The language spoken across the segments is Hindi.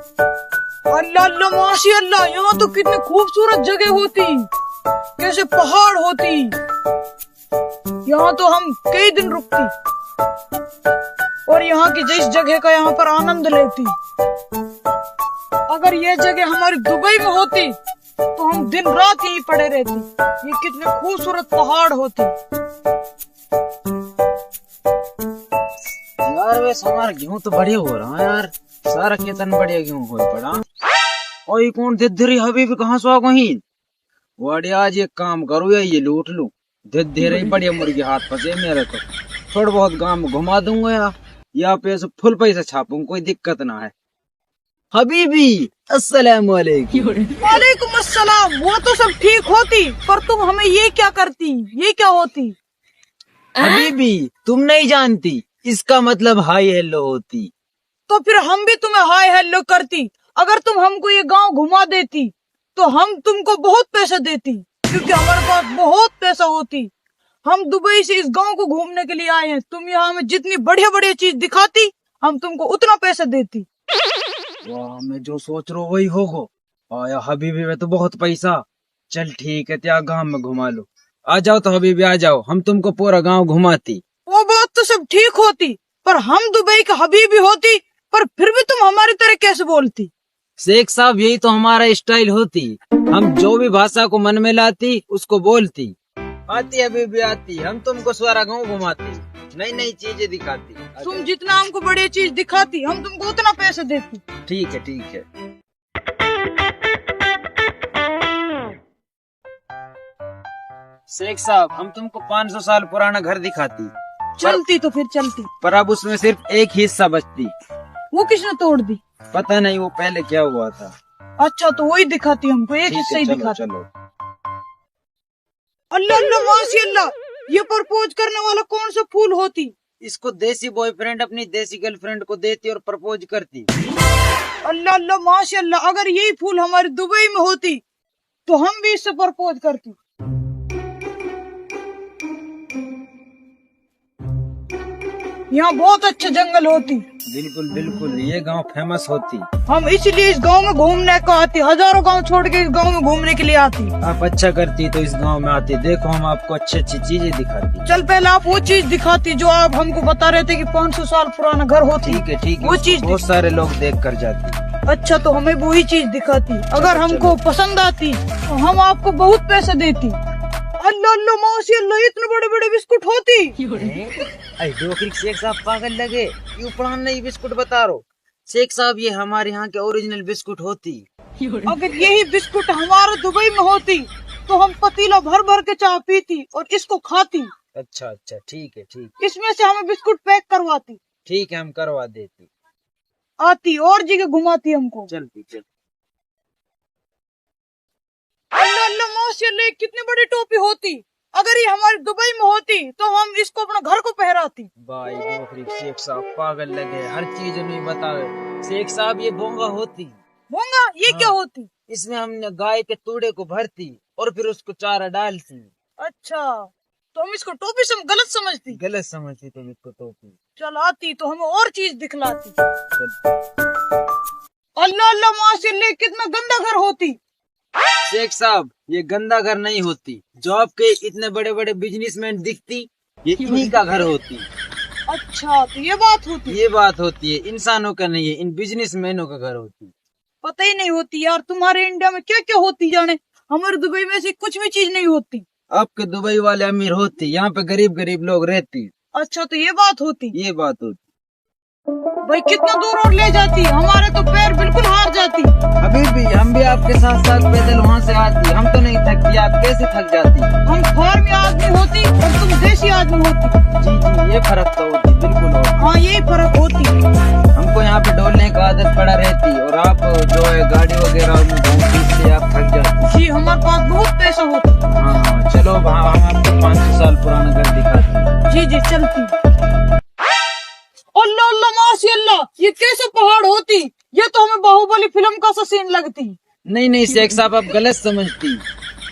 अल्लाह अल्लाह माशाअल्लाह, यहाँ तो कितनी खूबसूरत जगह होती, कैसे पहाड़ होती। यहाँ तो हम कई दिन रुकती और यहाँ की जिस जगह का यहाँ पर आनंद लेती। अगर ये जगह हमारी दुबई में होती तो हम दिन रात यहीं पड़े रहती। ये कितने खूबसूरत पहाड़ होती। यार वैसे हमारा गेहूं तो बढ़िया हो रहा है यार, सारा खेतन बढ़िया गेहूं हो पड़ा। और ये कौन दिद्धरी हबीबी कहाँ सो गई? वाड़ी आज एक काम करूँ या ये लूट लूं। दिद्धरी बढ़िया मुर्गी हाथ फंसे मेरे तो। थोड़ा बहुत गांव में घुमा दूंगा या पैसे फुल पैसा छापूंगा, कोई दिक्कत ना है। हबीबी अस्सलाम वालेकुम। वालेकुम अस्सलाम। वो तो सब ठीक होती, पर तुम हमें ये क्या करती, ये क्या होती? हबीबी तुम नहीं जानती, इसका मतलब हाय हेलो होती। तो फिर हम भी तुम्हें हाय हेलो करती। अगर तुम हमको ये गांव घुमा देती तो हम तुमको बहुत पैसा देती, क्योंकि हमारे पास बहुत पैसा होती। हम दुबई से इस गांव को घूमने के लिए आए हैं। तुम यहाँ हमें जितनी बढ़िया बढ़िया चीज दिखाती, हम तुमको उतना पैसा देती। वाह, मैं जो सोच रहा हूँ वही होगो। आया हबीबी में तो बहुत पैसा। चल ठीक है, त्या गांव में घुमा लो। आ जाओ तो हबीबी आ जाओ, हम तुमको पूरा गांव घुमाती। वो बात तो सब ठीक होती, पर हम दुबई का हबीबी होती, पर फिर भी तुम हमारी तरह कैसे बोलती? शेख साहब यही तो हमारा स्टाइल होती। हम जो भी भाषा को मन में लाती उसको बोलती। आती हबीबी आती, हम तुमको सारा गांव घुमाती, नई नई चीजें दिखाती। तुम जितना हमको बढ़िया चीज दिखाती, हम तुमको उतना पैसा देती। ठीक है ठीक है। शेख साहब हम तुमको 500 साल पुराना घर दिखाती। चलती तो फिर चलती, पर अब उसमें सिर्फ एक हिस्सा बचती। वो किसने तोड़ दी? पता नहीं वो पहले क्या हुआ था। अच्छा तो वही दिखाती हमको, एक ठीक हिस्सा है, ही चलो दिखाती। चलो। अल्लाह अल्लाह माशाअल्लाह, ये प्रपोज करने वाला कौन सा फूल होती? इसको देसी बॉयफ्रेंड अपनी देसी गर्लफ्रेंड को देती और प्रपोज करती। अल्लाह अल्लाह माशाअल्लाह, अगर यही फूल हमारी दुबई में होती तो हम भी इससे प्रपोज करती। यहाँ बहुत अच्छा जंगल होती। बिल्कुल बिल्कुल, ये गांव फेमस होती। हम इसलिए इस गांव में घूमने को आती, हजारों गांव छोड़ के इस गांव में घूमने के लिए आती। आप अच्छा करती तो इस गांव में आती। देखो हम आपको अच्छी अच्छी चीजें दिखाती। चल पहले आप वो चीज दिखाती जो आप हमको बता रहे थे कि 500 साल पुराना घर होती। ठीक है ठीक है, वो चीज बहुत सारे लोग देख कर जाती। अच्छा तो हमें वही चीज दिखाती। अगर हमको पसंद आती तो हम आपको बहुत पैसा देती। अल्लाह अल्लाह माशाअल्लाह, इतने बड़े बड़े बिस्कुट होती। शेख साहब पागल लगे, क्यों पुराना नई बिस्कुट बता रहे हो? शेख साहब ये हमारे यहाँ के ओरिजिनल बिस्कुट होती। अगर यही बिस्कुट हमारे दुबई में होती तो हम पतीला भर भर के चाय पीती और इसको खाती। अच्छा अच्छा ठीक है ठीक। इसमें से हमें बिस्कुट पैक करवाती। ठीक है हम करवा देती। आती और जगह घुमाती हमको। चलती चल। अल्लाह अल्लाह माशाअल्लाह, कितनी बड़ी टोपी होती। अगर ये हमारी दुबई में होती तो हम इसको अपना घर को पहराती। भाई नौकरी शेख साहब पागल लगे, हर चीज में बतावे। शेख साहब ये बोंगा होती। बोंगा ये हाँ। क्या होती? इसमें हमने गाय के तूड़े को भरती और फिर उसको चारा डालती। अच्छा तो हम इसको टोपी से गलत समझती। गलत समझती तुम इसको टोपी। चल आती तो हमें और चीज दिखलाती। चल। अल्लाह अल्लाह माशाअल्लाह, कितना गंदा घर होती। शेख साहब ये गंदा घर नहीं होती। जो आपके इतने बड़े बड़े बिजनेसमैन दिखती, ये इन्हीं का घर होती। अच्छा तो ये बात होती। ये बात होती है, इंसानों का नहीं है, इन बिजनेसमैनों का घर होती। पता ही नहीं होती यार, तुम्हारे इंडिया में क्या क्या होती जाने। हमारे दुबई में ऐसी कुछ भी चीज नहीं होती। आपके दुबई वाले अमीर होती, यहाँ पे गरीब गरीब लोग रहती। अच्छा तो ये बात होती। ये बात होती। भाई कितना दूर और ले जाती, हमारे तो पैर बिल्कुल हार जाती। अभी भी हम भी आपके साथ साथ पैदल वहाँ से आती। हम तो नहीं थकती, आप कैसे थक जाती? हम फार्मी आदमी होती और तुम देसी आदमी होती। जी जी, ये फर्क तो होती, बिल्कुल होती। हाँ यही फर्क होती। हमको यहाँ पे डोलने का आदत पड़ा रहती और आप जो है गाड़ी वगैरह में घूमती, इसलिए आप थक जाती। जी हमारे पास बहुत पैसा होता। हाँ चलो, हम आपको 500 साल पुराना घर दिखाते। जी जी चलती। अल्लाह अल्लाह माशाअल्लाह, ये कैसे पहाड़ होती। ये तो हमें बाहुबली फिल्म का सा सीन लगती। नहीं नहीं शेख साहब आप गलत समझती।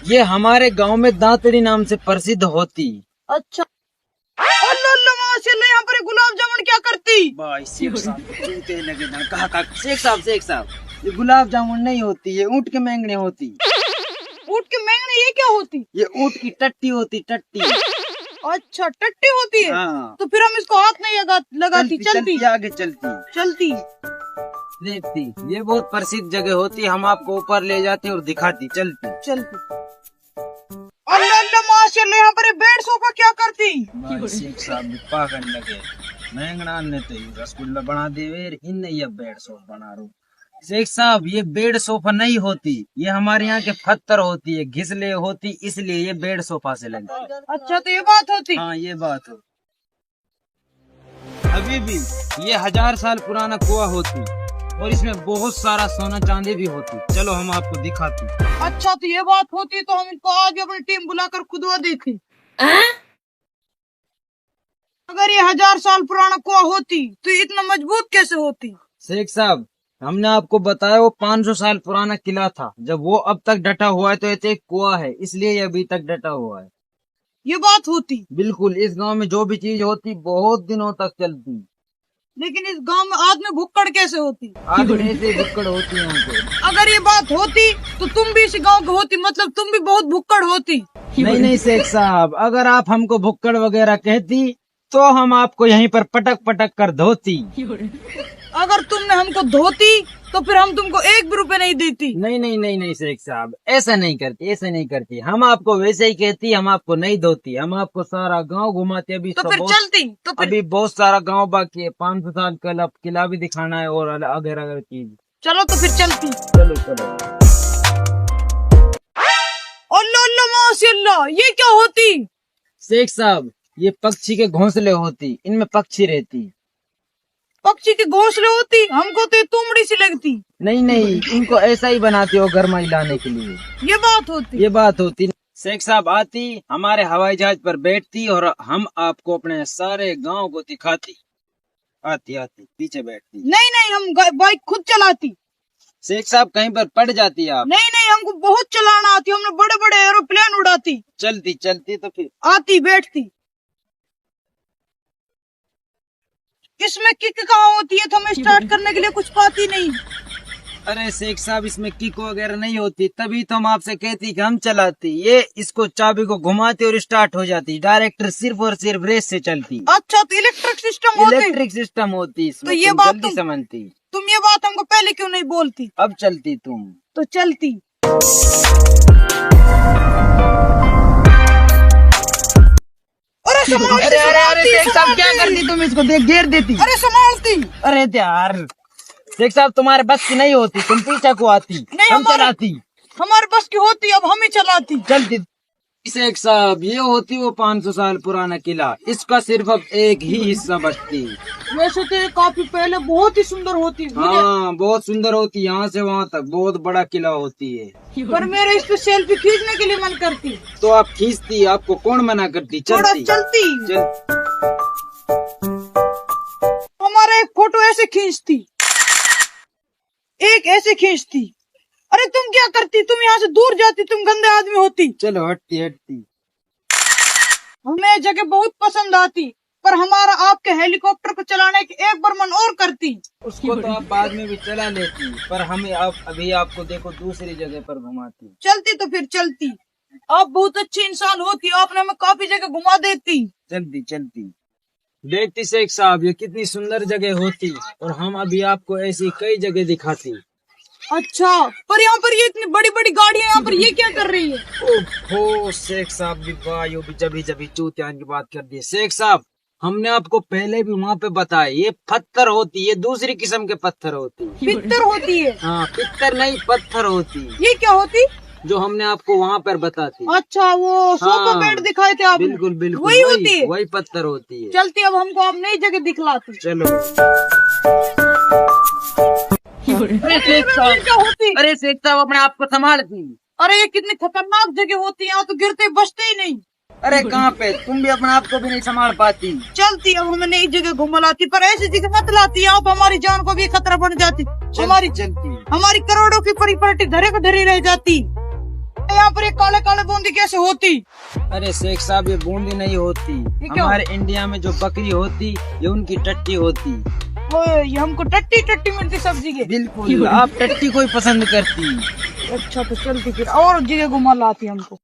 ये हमारे गांव में दांतड़ी नाम से प्रसिद्ध होती। अच्छा अल्लाह अल्लाह माशाल्लाह, यहाँ पर ये गुलाब जामुन क्या करती? भाई शेख साहब को चूते लगे ना, कहा शेख साहब ये गुलाब जामुन नहीं होती, ये ऊँट के मैंगने होती। ऊँट के मैंगने ये क्या होती? ये ऊँट की टट्टी होती, टट्टी। अच्छा, टट्टी होती है। हाँ। तो फिर हम इसको हाथ नहीं लगाती, चलती आगे चलती चलती। देखती, ये बहुत प्रसिद्ध जगह होती, हम आपको ऊपर ले जाते और दिखाती, चलती। अल्लाह अल्लाह माशाल्लाह, यहाँ पर ये बेड सोफा क्या करती? भाई शेख साहब भी पागल लगे, मैंगना ने तो ये रसगुल्ला बना देवे, इन ये बेड सोफा बना रो। शेख साहब ये बेड सोफा नहीं होती, ये हमारे यहाँ के पत्थर होती है, घिसले होती, इसलिए ये बेड सोफा से लगी। अच्छा, तो ये बात होती। हाँ ये बात हो। अभी भी ये 1000 साल पुराना कुआं होती और इसमें बहुत सारा सोना चांदी भी होती। चलो हम आपको दिखाती। अच्छा, तो ये बात होती तो हम इनको आज अपनी टीम बुलाकर खुदवा देती। अगर ये 1000 साल पुराना कुआं होती तो ये इतना मजबूत कैसे होती? शेख साहब हमने आपको बताया वो 500 साल पुराना किला था, जब वो अब तक डटा हुआ है तो ये तो एक कुआं है, इसलिए ये अभी तक डटा हुआ है। ये बात होती। बिल्कुल, इस गांव में जो भी चीज होती बहुत दिनों तक चलती। लेकिन इस गांव में आदमी भुक्कड़ कैसे होती? आदमी ऐसे भुक्कड़ होती है यहाँ पे। अगर ये बात होती तो तुम भी इस गांव की होती, मतलब तुम भी बहुत भुक्कड़ होती। नहीं शेख साहब, अगर आप हमको भुक्कड़ वगैरह कहती तो हम आपको यहीं पर पटक पटक कर धोती। अगर तुमने हमको धोती तो फिर हम तुमको 1 भी रुपए नहीं देती। नहीं शेख साहब, ऐसा नहीं करती, हम आपको वैसे ही कहती, हम आपको नहीं धोती, हम आपको सारा गांव घुमाते। अभी तो फिर चलती तो फिर अभी बहुत सारा गांव बाकी है, 500 साल का किला भी दिखाना है और अगर चीज। चलो तो फिर चलती। चलो। अल्लाह अल्लाह माशाल्लाह, ये क्या होती? शेख साहब ये पक्षी के घोंसले होती, इनमें पक्षी रहती। पक्षी के घोंसले होती? हमको तो ये तुमड़ी सी लगती। नहीं, इनको ऐसा ही बनाते हो गरमाई लाने के लिए। ये बात होती। शेख साहब आती, हमारे हवाई जहाज पर बैठती और हम आपको अपने सारे गांव को दिखाती। आती पीछे बैठती। नहीं, हम बाइक खुद चलाती। शेख साहब कहीं पर पड़ जाती आप। नहीं, हमको बहुत चलाना आती, हमने बड़े बड़े एरोप्लेन उड़ाती। चलती तो फिर आती बैठती। इसमें किक कहाँ होती है? तो हमें स्टार्ट करने के लिए कुछ पाती नहीं। अरे शेख साहब इसमें किक वगैरह नहीं होती, तभी तो हम आपसे कहती कि हम चलाती। ये इसको चाबी को घुमाती और स्टार्ट हो जाती, डायरेक्टर सिर्फ और सिर्फ रेस से चलती। अच्छा, तो इलेक्ट्रिक सिस्टम होती इसमें। तो ये बात जल्दी समझती। तुम ये बात हमको पहले क्यों नहीं बोलती? अब चलती तुम तो चलती। अरे शेख साहब क्या करती तुम? इसको घेर देती। अरे संभालती। अरे यार शेख साहब तुम्हारे बस की नहीं होती, तुम पीछे को आती। नहीं, हम चलाती। हमारे बस की होती, अब हम ही चलाती। चलती। शेख साहब ये होती वो 500 साल पुराना किला, इसका सिर्फ अब एक ही हिस्सा बचती। वैसे तो ये काफी पहले बहुत ही सुंदर होती। हाँ बहुत सुंदर होती, यहाँ से वहाँ तक बहुत बड़ा किला होती है। पर मेरे इस पे सेल्फी खींचने के लिए मन करती। तो आप खींचती, आपको कौन मना करती? चलती। हमारा एक फोटो ऐसे खींचती, एक ऐसे खींचती। अरे तुम क्या करती? तुम यहाँ से दूर जाती, तुम गंदे आदमी होती। चलो हटती। हमें ये जगह बहुत पसंद आती, पर हमारा आपके हेलीकॉप्टर को चलाने की एक बार मन और करती। उसको तो आप बाद में भी चला लेती, पर हमें अभी आपको देखो दूसरी जगह पर घुमाती। चलती तो फिर चलती। आप बहुत अच्छी इंसान होती, आपने हमें काफी जगह घुमा देती। चलती। देखती शेख साहब ये कितनी सुंदर जगह होती और हम अभी आपको ऐसी कई जगह दिखाती। अच्छा, पर यहाँ पर ये इतनी बड़ी बड़ी गाड़ियाँ यहाँ पर ये क्या कर रही है? ओहो शेख साहब भी भाइयों भी जभी चूतियान की बात कर दी। शेख साहब हमने आपको पहले भी वहाँ पे बताया, ये पत्थर होती, ये दूसरी किस्म के पत्थर होती। पित्तर होती है? हाँ पित्तर नहीं, पत्थर होती। ये क्या होती? जो हमने आपको वहाँ पर बताती। अच्छा, वो सोफा बेड दिखाए थे आपने? बिल्कुल वही होती है? वही पत्थर होती है। चलती, अब हमको आप नई जगह दिखलाती। चलो। अरे शेख साहब अपने आप को संभालती। अरे ये कितनी खतरनाक जगह होती है, यहाँ तो गिरते बचते ही नहीं। अरे कहाँ पे, तुम भी अपने आप को भी नहीं संभाल पाती। चलती, अब हमें नई जगह घुमा लाती, पर ऐसी जगह मत लाती, आप हमारी जान को भी खतरा बन जाती। चलती हमारी करोड़ों की प्रॉपर्टी धरे को धरी रह जाती। यहाँ पर ये काले काले बूंदी कैसे होती? अरे शेख साहब, ये बूंदी नहीं होती। क्या? हमारे इंडिया में जो बकरी होती ये उनकी टट्टी होती। ओए, ये हमको टट्टी टट्टी मिलती सब्जी के। बिल्कुल, आप टट्टी को ही पसंद करती। अच्छा तो चलती फिर और जगह घुमा लाती हमको।